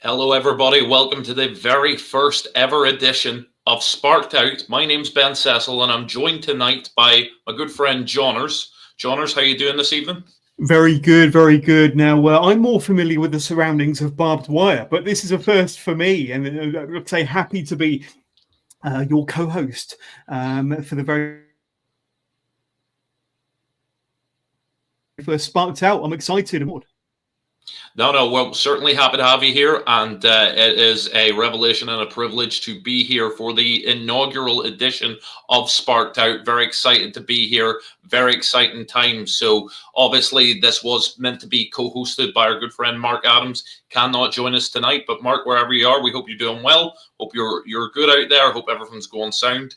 Hello, everybody. Welcome to the very first ever edition of Sparked Out. My name's Ben Cecil, and I'm joined tonight by my good friend Johners. Johners, how you doing this evening? Very good, very good. Now, I'm more familiar with the surroundings of barbed wire, but this is a first for me, and I'd say happy to be your co-host for the very first Sparked Out. I'm excited. No, well, certainly happy to have you here, and it is a revelation and a privilege to be here for the inaugural edition of Sparked Out. Very excited to be here, very exciting time. So obviously this was meant to be co-hosted by our good friend Mark Adams. Cannot join us tonight, but Mark, wherever you are, we hope you're doing well. Hope you're good out there. Hope everything's going sound.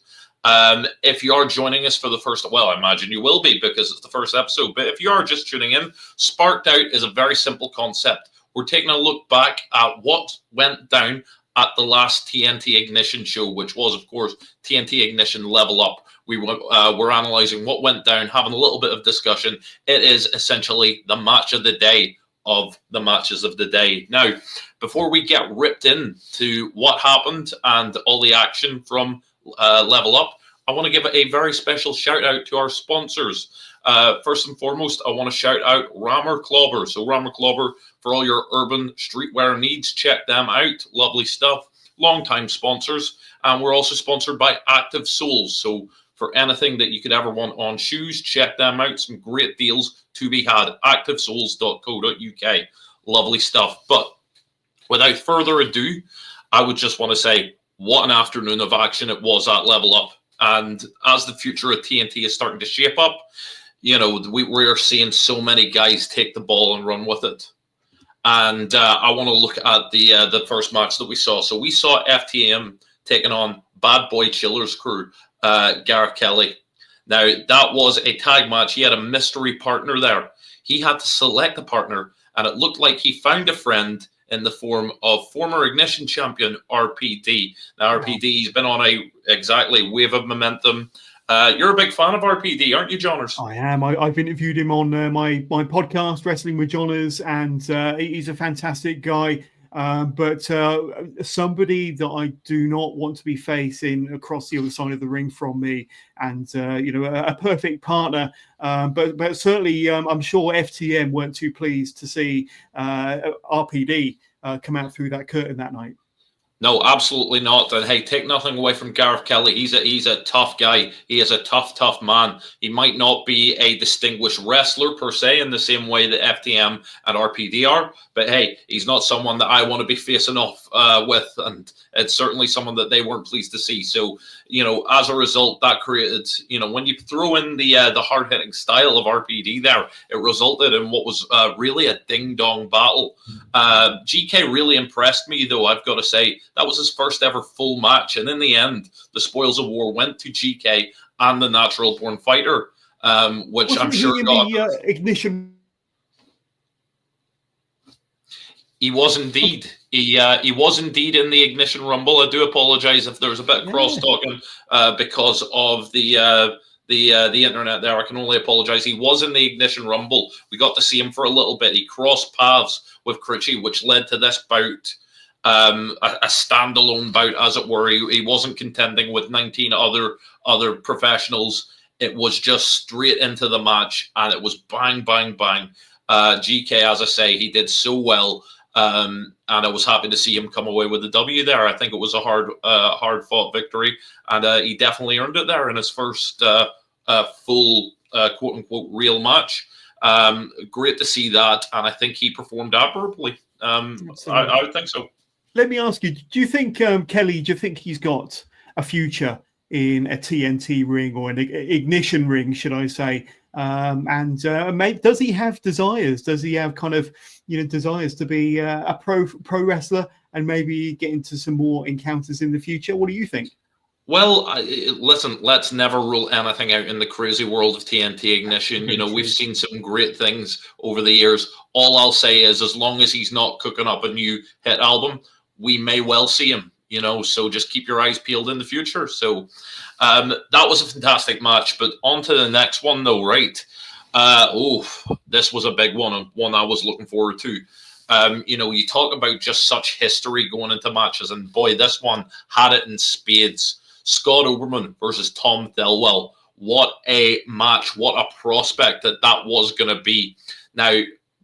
If you are joining us for the first, well, I imagine you will be because it's the first episode, but if you are just tuning in, Sparked Out is a very simple concept. We're taking a look back at what went down at the last TNT Ignition show, which was, of course, TNT Ignition Level Up. We're analyzing what went down, having a little bit of discussion. It is essentially the match of the day of the matches of the day. Now, before we get ripped into what happened and all the action from Level Up, I want to give a very special shout out to our sponsors. First and foremost, I want to shout out Rammer Clobber. So Rammer Clobber, for all your urban streetwear needs, check them out. Lovely stuff. Long-time sponsors. And we're also sponsored by Active Soles. So for anything that you could ever want on shoes, check them out. Some great deals to be had. activesoles.co.uk. Lovely stuff. But without further ado, I would just want to say, what an afternoon of action it was at Level Up. And as the future of TNT is starting to shape up, you know, we're seeing so many guys take the ball and run with it. And I want to look at the first match that we saw. So we saw FTM taking on Bad Boy Chiller's crew, Gareth Kelly. Now, that was a tag match. He had a mystery partner there. He had to select a partner, and it looked like he found a friend in the form of former Ignition champion RPD. Now, RPD's been on a wave of momentum. You're a big fan of RPD, aren't you, Johners? I am. I've interviewed him on my podcast, Wrestling with Johners, and he's a fantastic guy. But somebody that I do not want to be facing across the other side of the ring from me, and a perfect partner. But certainly, I'm sure FTM weren't too pleased to see RPD come out through that curtain that night. No, absolutely not. And hey, take nothing away from Gareth Kelly. He's a tough guy. He is a tough man. He might not be a distinguished wrestler per se in the same way that FTM and RPD are, but hey, he's not someone that I want to be facing off with, and it's certainly someone that they weren't pleased to see. So, you know, as a result, that created, you know, when you throw in the hard-hitting style of RPD there, it resulted in what was really a ding-dong battle. GK really impressed me, though, I've got to say. That was his first ever full match. And in the end, the spoils of war went to GK and the Natural Born Fighter, which Wasn't I'm sure got the Ignition. He was indeed. He was indeed in the Ignition Rumble. I do apologize if there's a bit of cross-talking because of the internet there. I can only apologize. He was in the Ignition Rumble. We got to see him for a little bit. He crossed paths with Critchy, which led to this bout. A standalone bout, as it were. He wasn't contending with 19 other professionals. It was just straight into the match, and it was bang, bang, bang. GK, as I say, he did so well, and I was happy to see him come away with the W there. I think it was a hard-fought victory, and he definitely earned it there in his first full, quote-unquote, real match. Great to see that, and I think he performed admirably. I would think so. Let me ask you, do you think, Kelly, do you think he's got a future in a TNT ring or an Ignition ring, should I say? Maybe, does he have desires? Does he have kind of, desires to be a pro wrestler and maybe get into some more encounters in the future? What do you think? Well, listen, let's never rule anything out in the crazy world of TNT Ignition. You know, we've seen some great things over the years. All I'll say is, as long as he's not cooking up a new hit album, we may well see him, so just keep your eyes peeled in the future. So that was a fantastic match. But on to the next one, though, right? This was a big one, and one I was looking forward to. You talk about just such history going into matches, and boy, this one had it in spades. Scott Oberman versus Tom Thelwell. What a match. What a prospect that was going to be. Now,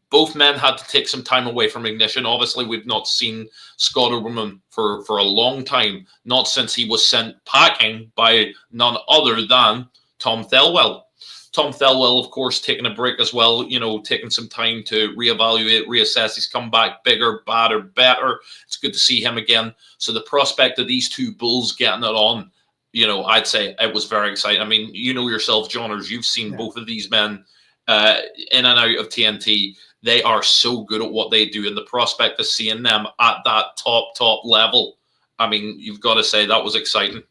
both men had to take some time away from Ignition. Obviously, we've not seen Scott Oberman for a long time, not since he was sent packing by none other than Tom Thelwell. Tom Thelwell, of course, taking a break as well, taking some time to reevaluate, reassess his comeback, bigger, badder, better. It's good to see him again. So the prospect of these two bulls getting it on, I'd say it was very exciting. I mean, yourself, Johners, you've seen both of these men in and out of TNT. They are so good at what they do, and the prospect of seeing them at that top level, I mean, you've got to say that was exciting.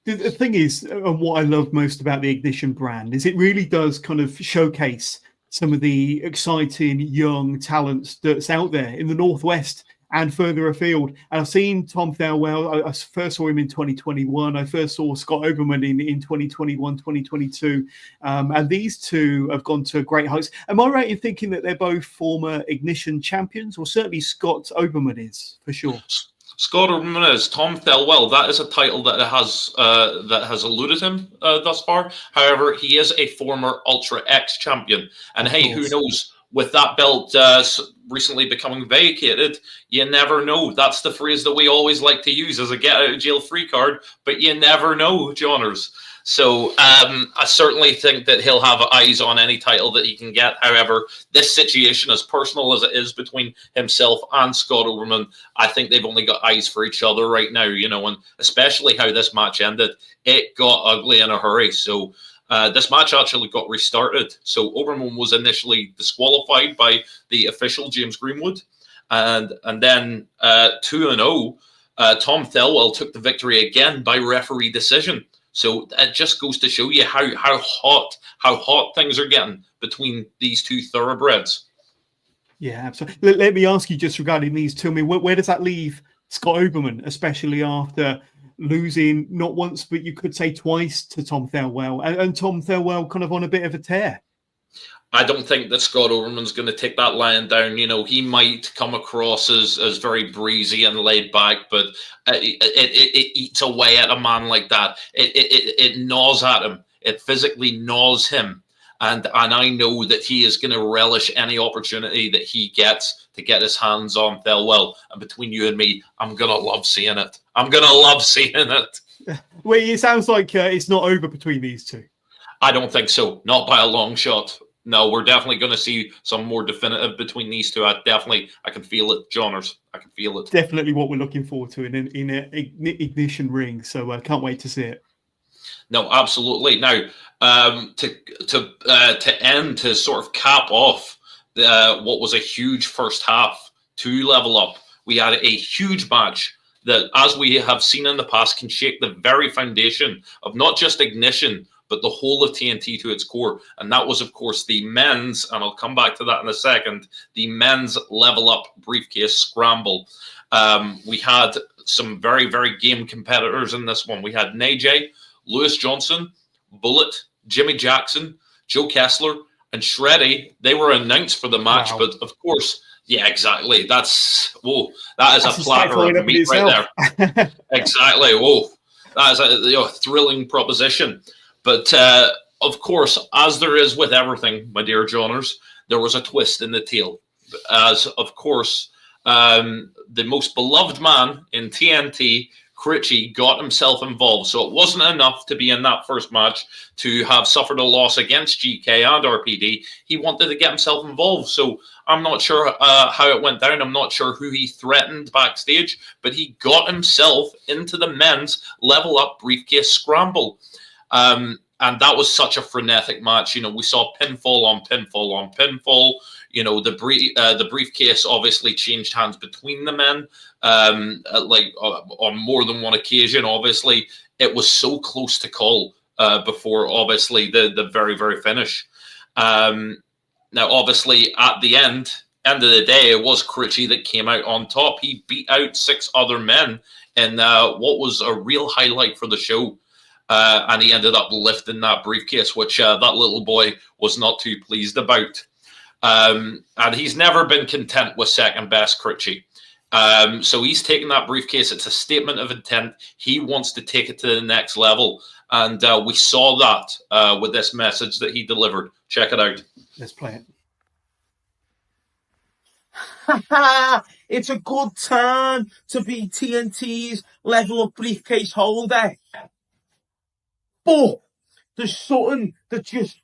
The thing is, and what I love most about the Ignition brand is it really does kind of showcase some of the exciting young talents that's out there in the Northwest and further afield. And I've seen Tom Thelwell. I first saw him in 2021. I first saw Scott Oberman in 2021, 2022. And these two have gone to great heights. Am I right in thinking that they're both former Ignition champions? Or certainly Scott Oberman is, for sure. Scott Oberman is. Tom Thelwell, that is a title that has eluded him thus far. However, he is a former Ultra X champion. And hey, who knows? With that belt recently becoming vacated, you never know. That's the phrase that we always like to use as a get-out-of-jail-free card, but you never know, Johners. So I certainly think that he'll have eyes on any title that he can get. However, this situation, as personal as it is between himself and Scott Oberman, I think they've only got eyes for each other right now, and especially how this match ended. It got ugly in a hurry. So this match actually got restarted. So Oberman was initially disqualified by the official James Greenwood. And then 2-0, Tom Thelwell took the victory again by referee decision. So it just goes to show you how hot things are getting between these two thoroughbreds. Yeah, absolutely. Let me ask you just regarding these two. I mean, where does that leave Scott Oberman, especially after losing not once, but you could say twice to Tom Thelwell, and Tom Thelwell kind of on a bit of a tear? I don't think that Scott Oberman's going to take that lying down. He might come across as very breezy and laid back, but it eats away at a man like that. It gnaws at him. It physically gnaws him. And I know that he is going to relish any opportunity that he gets to get his hands on Thelwell. And between you and me, I'm going to love seeing it. I'm going to love seeing it. Well, it sounds like it's not over between these two. I don't think so. Not by a long shot. No, we're definitely going to see some more definitive between these two. I can feel it, Johners. I can feel it. Definitely what we're looking forward to in an Ignition ring. So I can't wait to see it. No, absolutely. Now, to sort of cap off what was a huge first half to Level Up, we had a huge match that, as we have seen in the past, can shake the very foundation of not just Ignition, but the whole of TNT to its core. And that was, of course, the men's, and I'll come back to that in a second, the men's Level Up briefcase scramble. We had some very, very game competitors in this one. We had Najay, Lewis Johnson, Bullet, Jimmy Jackson, Joe Kessler, and Shreddy. They were announced for the match, wow. But of course, yeah, exactly. That is a platter of meat right there. Exactly. Whoa, that is a thrilling proposition. But of course, as there is with everything, my dear Johners, there was a twist in the tale. As of course, the most beloved man in TNT, Critchie, got himself involved. So it wasn't enough to be in that first match to have suffered a loss against GK and RPD. He wanted to get himself involved. So I'm not sure how it went down. I'm not sure who he threatened backstage, but he got himself into the men's Level Up briefcase scramble. And that was such a frenetic match. We saw pinfall on pinfall on pinfall. The briefcase obviously changed hands between the men, on more than one occasion. Obviously, it was so close to call before, obviously, the very, very finish. Now, obviously, at the end of the day, it was Critchie that came out on top. He beat out 6 other men in what was a real highlight for the show. And he ended up lifting that briefcase, which that little boy was not too pleased about. And he's never been content with second best Critchy. So he's taking that briefcase. It's a statement of intent. He wants to take it to the next level. And we saw that with this message that he delivered. Check it out. Let's play it. It's a good time to be TNT's level up briefcase holder. But there's something that's just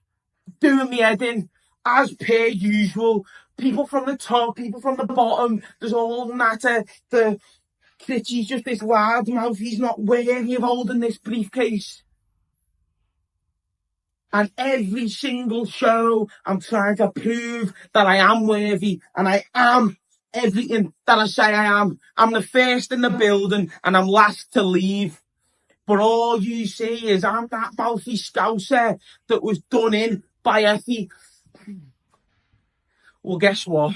doing me head in, as per usual. People from the top, people from the bottom, there's all that. The Critchy's just this loudmouth. He's not worthy of holding this briefcase. And every single show, I'm trying to prove that I am worthy, and I am everything that I say I am. I'm the first in the building, and I'm last to leave. But all you see is I'm that mouthy scouser that was done in by Effie. Well, guess what?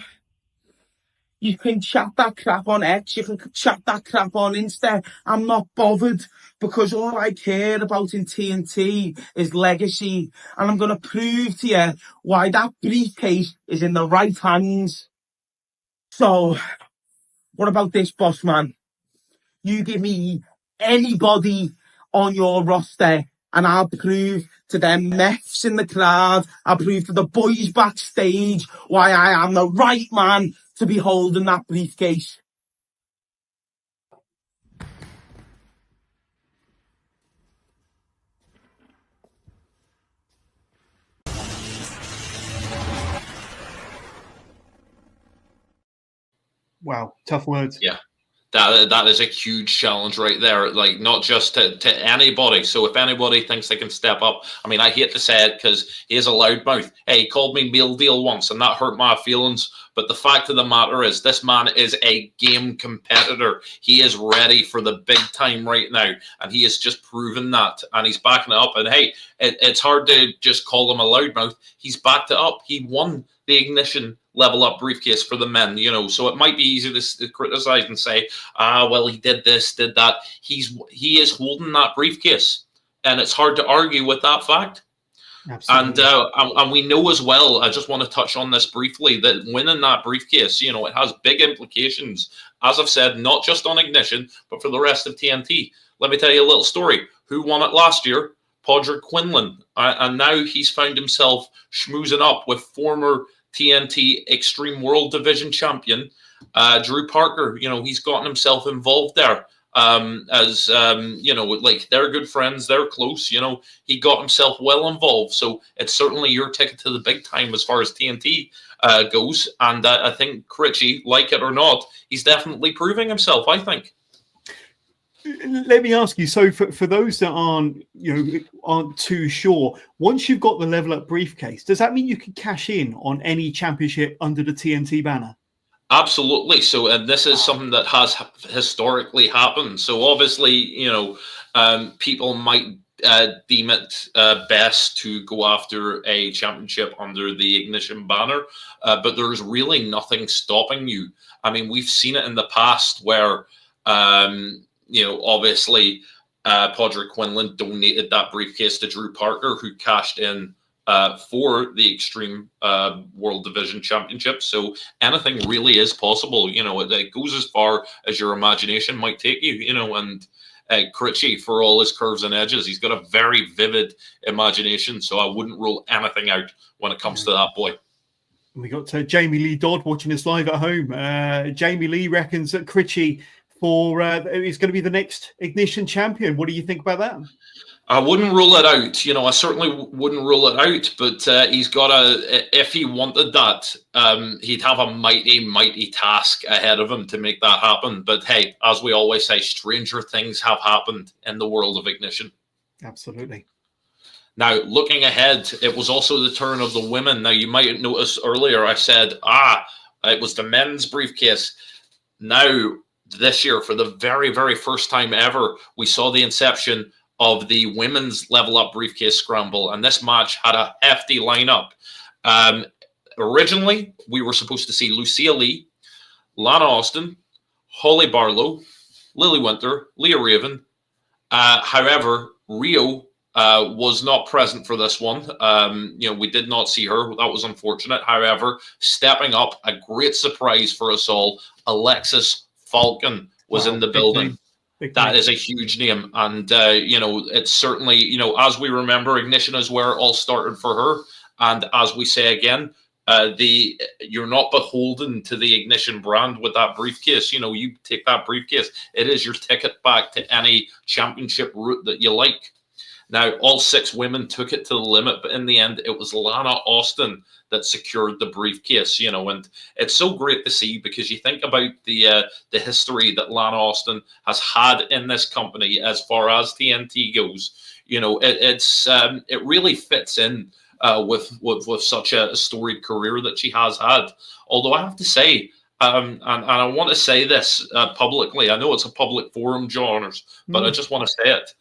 You can chat that crap on X, you can chat that crap on Insta. I'm not bothered, because all I care about in TNT is legacy. And I'm going to prove to you why that briefcase is in the right hands. So, what about this, boss man? You give me anybody on your roster, and I'll prove to them meths in the crowd, I'll prove to the boys backstage why I am the right man to be holding that briefcase. Wow, tough words. Yeah. That is a huge challenge right there, like not just to anybody. So if anybody thinks they can step up, I mean, I hate to say it because he is a loudmouth. Hey, he called me meal deal once, and that hurt my feelings. But the fact of the matter is, this man is a game competitor. He is ready for the big time right now, and he has just proven that, and he's backing it up. And hey, it's hard to just call him a loudmouth. He's backed it up. He won the Ignition level up briefcase for the men, you know, so it might be easy to criticize and say, well, he did this, did that. He is holding that briefcase, and it's hard to argue with that fact. Absolutely. And we know as well, I just want to touch on this briefly, that winning that briefcase, you know, it has big implications, as I've said, not just on Ignition, but for the rest of TNT. Let me tell you a little story. Who won it last year? Podrick Quinlan. And now he's found himself schmoozing up with former TNT Extreme World Division champion Drew Parker. You know, he's gotten himself involved there, as you know, like, they're good friends, they're close. You know, he got himself well involved, so it's certainly your ticket to the big time as far as TNT goes. And I think Critchy, like it or not, he's definitely proving himself, I think. Let me ask you, so for those that aren't too sure, once you've got the level up briefcase, does that mean you can cash in on any championship under the TNT banner? Absolutely. So, and this is something that has historically happened. So obviously, you know, people might deem it best to go after a championship under the Ignition banner, but there's really nothing stopping you. I mean, we've seen it in the past where, you know, obviously, Podrick Quinlan donated that briefcase to Drew Parker, who cashed in for the Extreme World Division Championship. So anything really is possible. You know, it goes as far as your imagination might take you, you know, and Critchy, for all his curves and edges, he's got a very vivid imagination. So I wouldn't rule anything out when it comes to that boy. We got Jamie Lee Dodd watching us live at home. Jamie Lee reckons that Critchy is going to be the next Ignition champion. What do you think about that? I wouldn't rule it out. You know, I certainly wouldn't rule it out, but he's got if he wanted that, he'd have a mighty, mighty task ahead of him to make that happen. But hey, as we always say, stranger things have happened in the world of Ignition. Absolutely. Now, looking ahead, it was also the turn of the women. Now, you might notice earlier I said, it was the men's briefcase. Now, this year, for the very, very first time ever, we saw the inception of the women's level up briefcase scramble, and this match had a hefty lineup. Originally, we were supposed to see Lucia Lee, Lana Austin, Holly Barlow, Lily Winter, Leah Raven. However, Rio was not present for this one. We did not see her. That was unfortunate. However, stepping up, a great surprise for us all, Alexis Falcon was in the building. That is a huge name. And, it's certainly, as we remember, Ignition is where it all started for her. And as we say again, you're not beholden to the Ignition brand with that briefcase. You take that briefcase, it is your ticket back to any championship route that you like. Now, all 6 women took it to the limit, but in the end, it was Lana Austin that secured the briefcase, and it's so great to see, because you think about the history that Lana Austin has had in this company as far as TNT goes. It really fits in with such a storied career that she has had. Although I have to say, and I want to say this publicly, I know it's a public forum, Johners, but I just want to say it.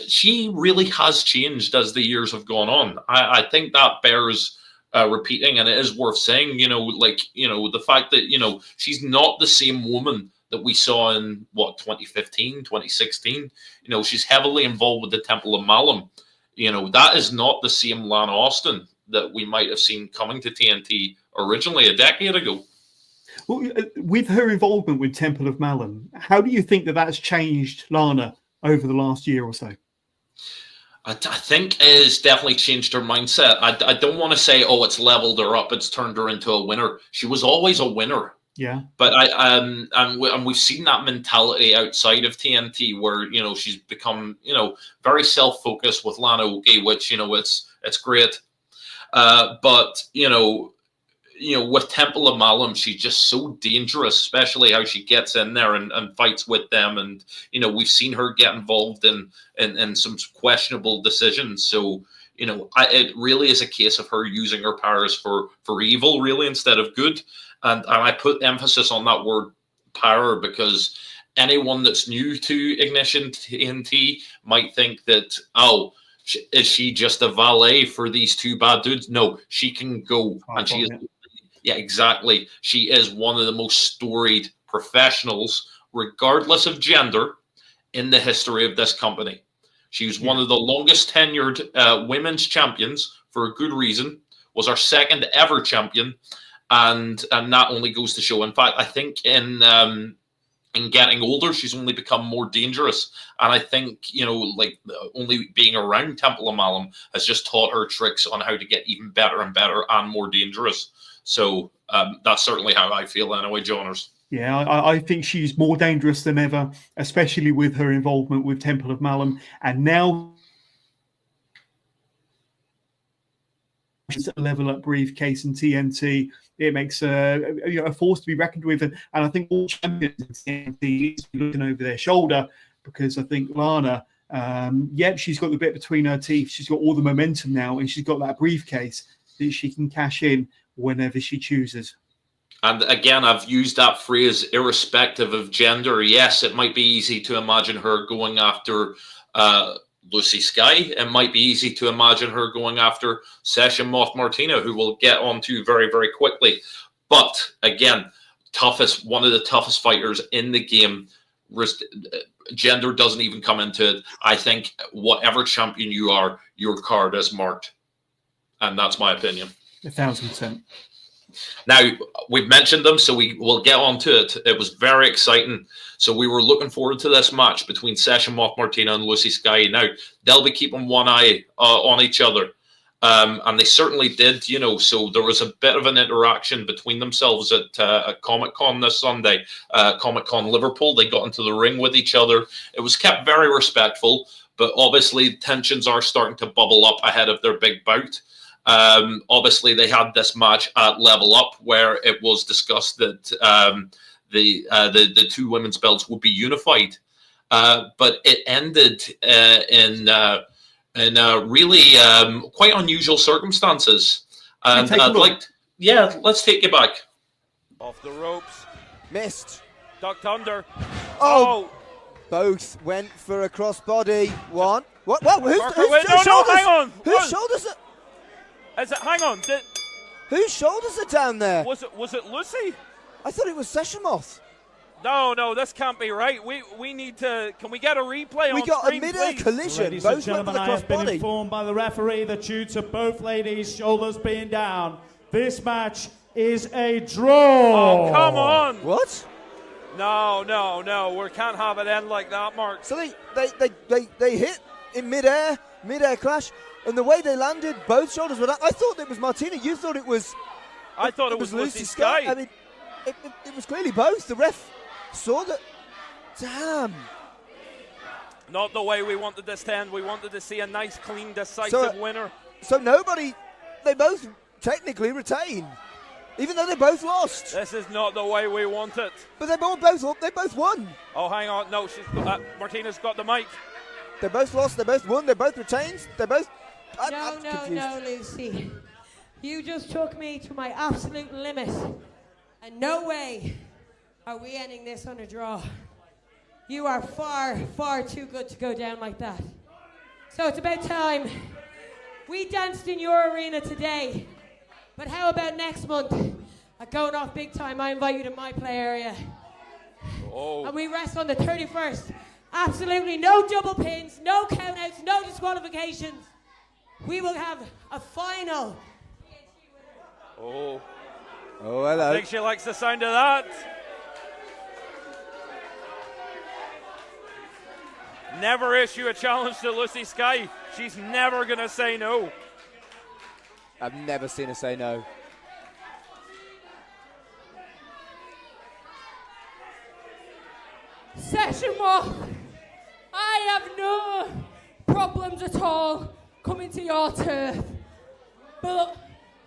She really has changed as the years have gone on. I think that bears repeating, and it is worth saying, the fact that, she's not the same woman that we saw in 2015, 2016. She's heavily involved with the Temple of Malum. That is not the same Lana Austin that we might have seen coming to TNT originally a decade ago. Well, with her involvement with Temple of Malum, how do you think that that's changed Lana over the last year or so? I think it has definitely changed her mindset. I don't want to say, it's leveled her up, it's turned her into a winner. She was always a winner. Yeah. But and we've seen that mentality outside of TNT where, she's become, very self-focused with Lana Oki, which, it's great. But, with Temple of Malum, she's just so dangerous, especially how she gets in there and fights with them. And, we've seen her get involved in some questionable decisions. So, it really is a case of her using her powers for evil, really, instead of good. And I put emphasis on that word power because anyone that's new to Ignition TNT might think that, is she just a valet for these 2 bad dudes? No, she can go. And she is. Yeah, exactly. She is one of the most storied professionals, regardless of gender, in the history of this company. She was one of the longest tenured women's champions for a good reason, was our 2nd ever champion. And that only goes to show. In fact, I think in getting older, she's only become more dangerous. And I think, only being around Temple of Malum has just taught her tricks on how to get even better and better and more dangerous. So that's certainly how I feel anyway, Johners. Yeah, I think she's more dangerous than ever, especially with her involvement with Temple of Malum. And now she's a level up briefcase in TNT. It makes a force to be reckoned with. And I think all champions in TNT need to be looking over their shoulder, because I think Lana, she's got the bit between her teeth. She's got all the momentum now, and she's got that briefcase that she can cash in whenever she chooses. And again, I've used that phrase irrespective of gender. Yes, it might be easy to imagine her going after Lucy Sky. It might be easy to imagine her going after Session Moth Martina, who we'll get onto very, very quickly. But again, one of the toughest fighters in the game. Gender doesn't even come into it. I think whatever champion you are, your card is marked. And that's my opinion. 1,000%. Now, we've mentioned them, so we will get on to it. It was very exciting. So we were looking forward to this match between Session Moth Martina and Lucy Sky. Now, they'll be keeping one eye on each other. And they certainly did, so there was a bit of an interaction between themselves at Comic-Con this Sunday. Comic-Con Liverpool, they got into the ring with each other. It was kept very respectful, but obviously tensions are starting to bubble up ahead of their big bout. Obviously, they had this match at Level Up where it was discussed that the 2 women's belts would be unified, but it ended in really quite unusual circumstances. And let's take it back. Off the ropes, missed, ducked under. Oh! Both went for a crossbody. One. What? Whose shoulders? Hang on. Whose shoulders? Hang on. Whose shoulders are down there? Was it Lucy? I thought it was Session Moth. No, this can't be right. We need to. Can we get a replay on We got screen, a mid-air please? collision. Ladies and Both went for gentlemen, the I have been crossbody. informed by the referee that due to both ladies' shoulders being down, this match is a draw. Oh, come on. What? No. We can't have it end like that, Mark. So they hit in mid-air crash, and the way they landed, both shoulders were down. I thought it was Martina. You thought it was... I thought it was Lucy Sky. I mean, it was clearly both. The ref saw that. Damn. Not the way we wanted this to end. We wanted to see a nice, clean, decisive winner. So nobody... They both technically retain, even though they both lost. This is not the way we want it. But they both won. Oh, hang on. No, Martina's got the mic. They both lost. They both won. They both retained. They both... I'm confused. No, Lucy. You just took me to my absolute limit. And no way are we ending this on a draw. You are far, far too good to go down like that. So it's about time. We danced in your arena today. But how about next month? At Going Off Big Time, I invite you to my play area. Oh. And we rest on the 31st. Absolutely no double pins, no countouts, no disqualifications. We will have a final. Oh, hello. I think she likes the sound of that. Never issue a challenge to Lucy Sky. She's never going to say no. I've never seen her say no. Session 1. I have no problems at all coming to your turf. But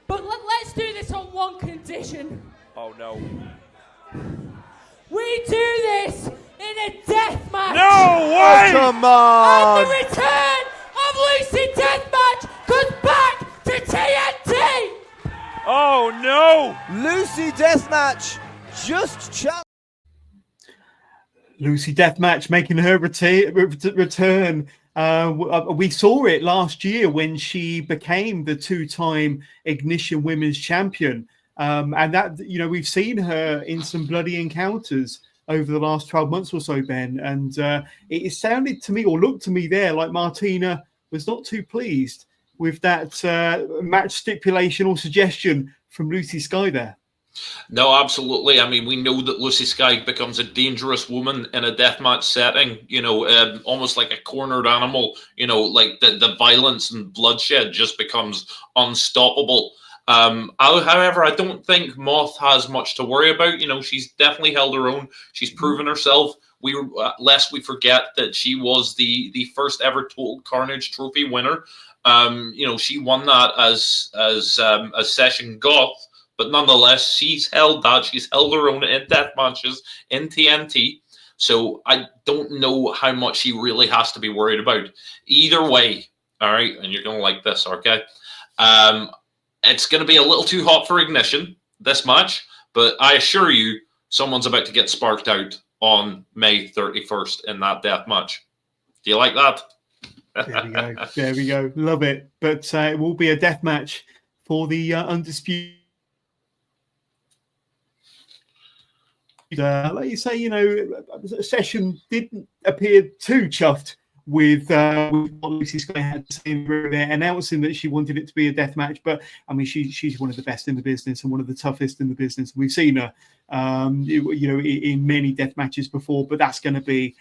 let's do this on one condition. Oh, no. We do this in a death match. No way! Oh, come on! And the return of Lucy Deathmatch goes back to TNT. Oh, no! Lucy Deathmatch just challenged. Lucy Deathmatch making her return. We saw it last year when she became the two-time Ignition Women's Champion. And that, we've seen her in some bloody encounters over the last 12 months or so, Ben. And it sounded to me, or looked to me there, like Martina was not too pleased with that match stipulation or suggestion from Lucy Sky there. No, absolutely. I mean, we know that Lucy Sky becomes a dangerous woman in a deathmatch setting, almost like a cornered animal, like the violence and bloodshed just becomes unstoppable. However, I don't think Moth has much to worry about. She's definitely held her own. She's proven herself. Lest we forget that she was the first ever Total Carnage trophy winner. She won that as Session Goth. But nonetheless, she's held that. She's held her own in death matches in TNT. So I don't know how much she really has to be worried about. Either way, all right, and you're going to like this, okay? It's going to be a little too hot for Ignition, this match. But I assure you, someone's about to get sparked out on May 31st in that death match. Do you like that? There we go. There we go. Love it. But it will be a death match for the undisputed. Like you say, Session didn't appear too chuffed with what Lucy Sky had to say there, announcing that she wanted it to be a death match. But I mean, she's one of the best in the business and one of the toughest in the business. We've seen her, in many death matches before. But that's going to be.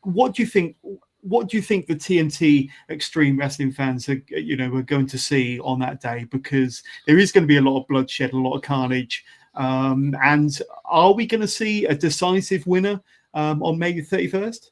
What do you think? What do you think the TNT Extreme Wrestling fans are going to see on that day? Because there is going to be a lot of bloodshed, a lot of carnage. And are we going to see a decisive winner on May 31st?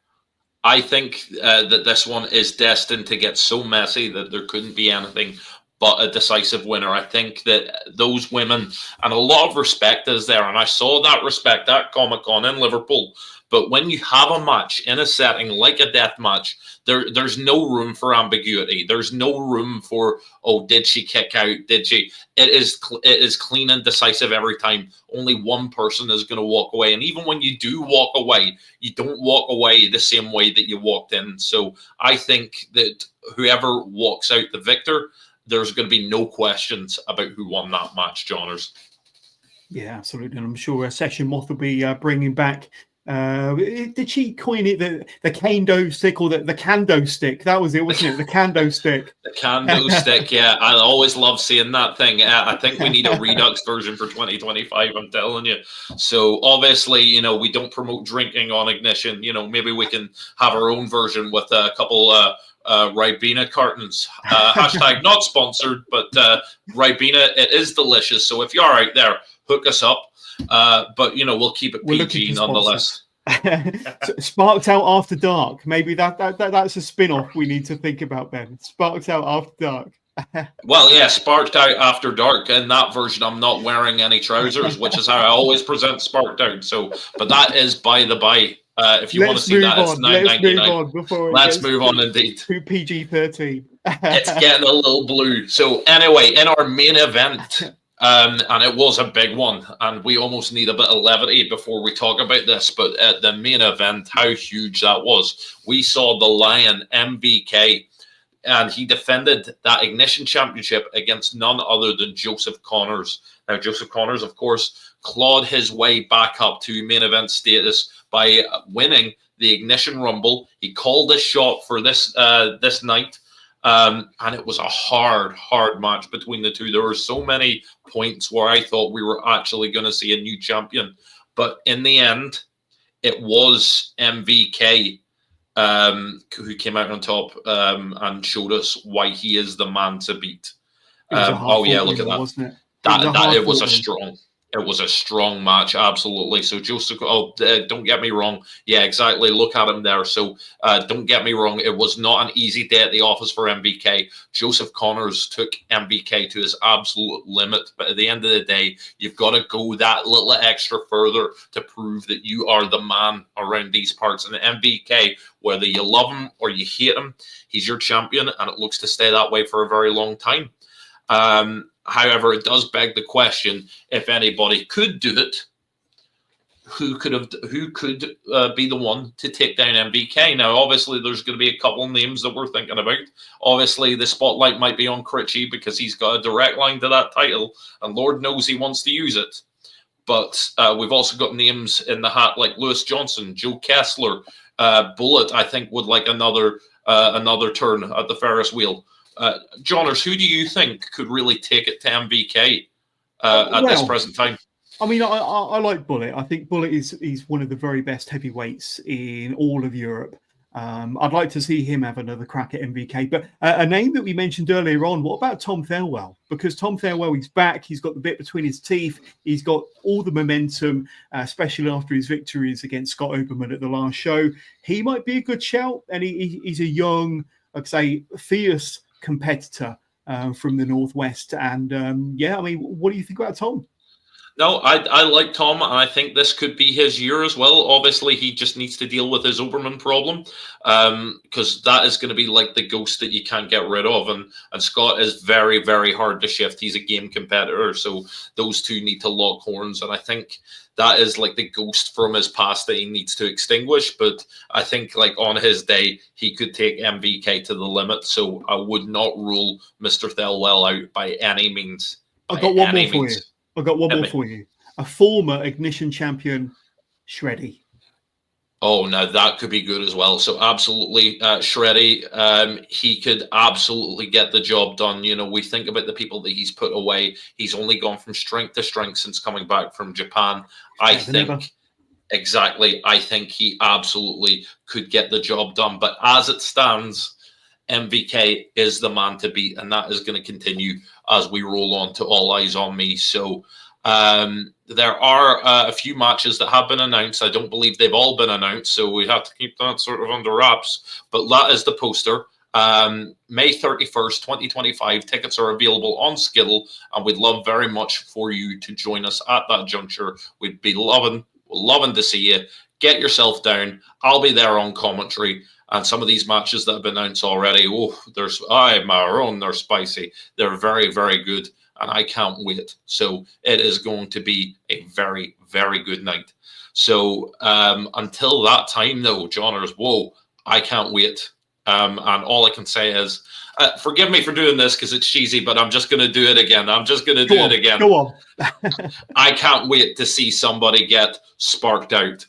I think that this one is destined to get so messy that there couldn't be anything but a decisive winner. I think that those women, and a lot of respect is there, and I saw that respect at Comic-Con in Liverpool. But when you have a match in a setting like a death match, there's no room for ambiguity. There's no room for, did she kick out? Did she? It is clean and decisive every time. Only one person is going to walk away. And even when you do walk away, you don't walk away the same way that you walked in. So I think that whoever walks out the victor, there's going to be no questions about who won that match, Johners. Yeah, absolutely. And I'm sure Session Moth will be bringing back. Did she coin it the kendo stick or the kendo stick? That was it, wasn't it? The kendo stick. The kendo stick, yeah. I always love seeing that thing. I think we need a Redux version for 2025, I'm telling you. So obviously, you know, we don't promote drinking on Ignition. You know, maybe we can have our own version with a couple Ribena cartons. Hashtag not sponsored, but Ribena, it is delicious. So if you're all right there, hook us up. But, you know, we'll keep it PG nonetheless. Sparked Out After Dark. Maybe that's a spin-off we need to think about, Ben. Sparked Out After Dark. Well, yeah, Sparked Out After Dark. In that version, I'm not wearing any trousers, which is how I always present Sparked Out. So, but that is by the by. If you want to see that, it's $9.99. Let's move on indeed. To PG-13. It's getting a little blue. So anyway, in our main event, and it was a big one, and we almost need a bit of levity before we talk about this, but at the main event, how huge that was. We saw the Lion MVK, and he defended that Ignition Championship against none other than Joseph Connors. Now, Joseph Connors, of course, clawed his way back up to main event status by winning the Ignition Rumble. He called this shot for this night. And it was a hard match between the two. There were so many points where I thought we were actually going to see a new champion. But in the end, it was MVK who came out on top and showed us why he is the man to beat. Oh, yeah, look at that. Wasn't it? It was a strong... It was a strong match, absolutely. So Joseph, don't get me wrong. Yeah, exactly. Look at him there. So don't get me wrong. It was not an easy day at the office for MVK. Joseph Connors took MVK to his absolute limit. But at the end of the day, you've got to go that little extra further to prove that you are the man around these parts. And MVK, whether you love him or you hate him, he's your champion, and it looks to stay that way for a very long time. However, it does beg the question: if anybody could do it, who could be the one to take down MVK? Now, obviously, there's going to be a couple of names that we're thinking about. Obviously, the spotlight might be on Critchie because he's got a direct line to that title, and Lord knows he wants to use it. But we've also got names in the hat like Lewis Johnson, Joe Kessler, Bullet. I think would like another turn at the Ferris wheel. Johners, who do you think could really take it to MVK at this present time? I mean, I like Bullet. I think Bullet is one of the very best heavyweights in all of Europe. I'd like to see him have another crack at MVK. But a name that we mentioned earlier on, what about Tom Thelwell? Because Tom Thelwell, he's back. He's got the bit between his teeth. He's got all the momentum, especially after his victories against Scott Oberman at the last show. He might be a good shout. And he's a young, I'd say, fierce competitor from the Northwest. And yeah, I mean, what do you think about Tom? No, I like Tom, and I think this could be his year as well. Obviously, he just needs to deal with his Oberman problem, because that is going to be like the ghost that you can't get rid of. And Scott is very, very hard to shift. He's a game competitor, so those two need to lock horns. And I think that is like the ghost from his past that he needs to extinguish. But I think like on his day, he could take MVK to the limit. So I would not rule Mr. Thelwell out by any means. I've got one more for you. I've got one more for you. A former Ignition champion, Shreddy. Oh, now that could be good as well. So absolutely, Shreddy, he could absolutely get the job done. You know, we think about the people that he's put away. He's only gone from strength to strength since coming back from Japan. I think he absolutely could get the job done. But as it stands, MVK is the man to beat, and that is going to continue as we roll on to All Eyes on Me. So there are a few matches that have been announced. I don't believe they've all been announced, so we have to keep that sort of under wraps. But that is the poster. May 31st, 2025. Tickets are available on Skiddle, and we'd love very much for you to join us at that juncture. We'd be loving to see you. Get yourself down. I'll be there on commentary. And some of these matches that have been announced already, they're spicy. They're very, very good, and I can't wait. So it is going to be a very, very good night. So until that time, though, Johners, I can't wait. And all I can say is, forgive me for doing this because it's cheesy, but I'm just going to do it again. I'm just going to do it again. Go on. I can't wait to see somebody get sparked out.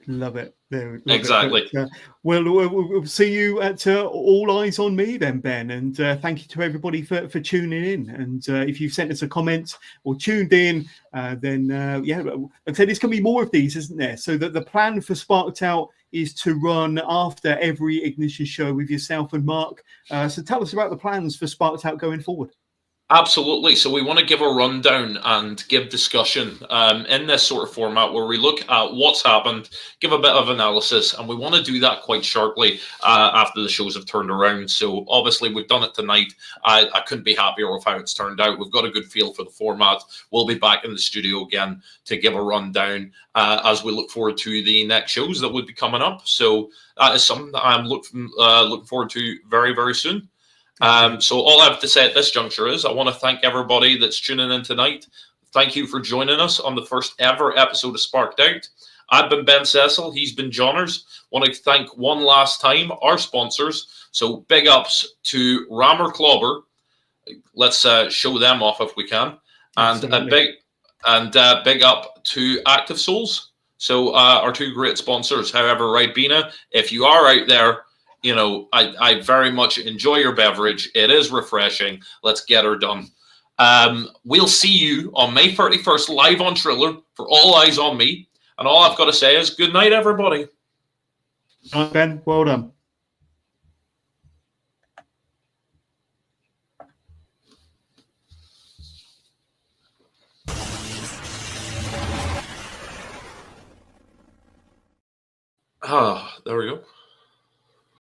Love it. Love exactly. It. But, we'll see you at All Eyes on Me then, Ben. And thank you to everybody for tuning in. And if you've sent us a comment or tuned in, then yeah, like I said, there's going to be more of these, isn't there? So that the plan for Sparked Out is to run after every Ignition show with yourself and Mark. So tell us about the plans for Sparked Out going forward. Absolutely. So we want to give a rundown and give discussion in this sort of format where we look at what's happened, give a bit of analysis, and we want to do that quite sharply after the shows have turned around. So obviously we've done it tonight. I couldn't be happier with how it's turned out. We've got a good feel for the format. We'll be back in the studio again to give a rundown as we look forward to the next shows that would be coming up. So that is something that I'm looking forward to very, very soon. So all I have to say at this juncture is I want to thank everybody that's tuning in tonight. Thank you for joining us on the first ever episode of Sparked Out. I've been Ben Cecil. He's been Johners. Want to thank one last time our sponsors. So big ups to Rammer Clobber. Let's show them off if we can. And a big up to Active Souls. So our two great sponsors. However, right, Bina, if you are out there, you know, I very much enjoy your beverage. It is refreshing. Let's get her done. We'll see you on May 31st live on Triller for All Eyes on Me. And all I've got to say is good night, everybody. All right, Ben, well done. There we go.